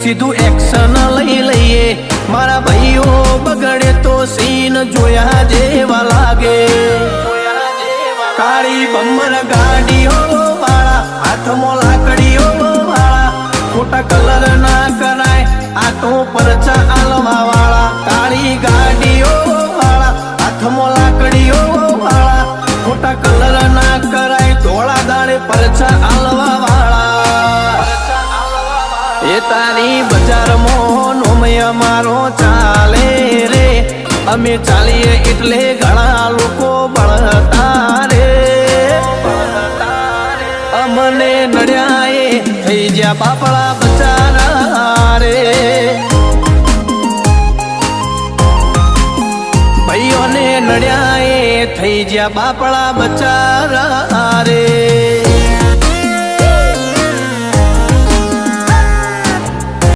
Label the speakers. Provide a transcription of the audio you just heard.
Speaker 1: સીધું એક્શન લઈ લઈએ મારા ભાઈઓ બગડે તો સીન જોયા જેવા લાગે કાળી બમ્બર ગાડીઓ વાળા હાથમાં લાકડીઓ વાળા ખોટા કલર ના કરાય આ તો પરચા આલવા વાળા કાળી ગાડીઓ વાળા હાથમાં લાકડીઓ વાળા ખોટા કલર ના કરાય ધોળા દાડે પરચા આલવા વાળા એ તારી બજારમાં નોમય મારો ચાલે રે અમે ચાલીએ એટલે ઘણા લોકો બળતા રે અમને નડ્યા એ થઈ જ્યાં બાપડા બચારા રે ભાઈઓને નડ્યા એ થઈ જ્યાં બાપડા બચારા રે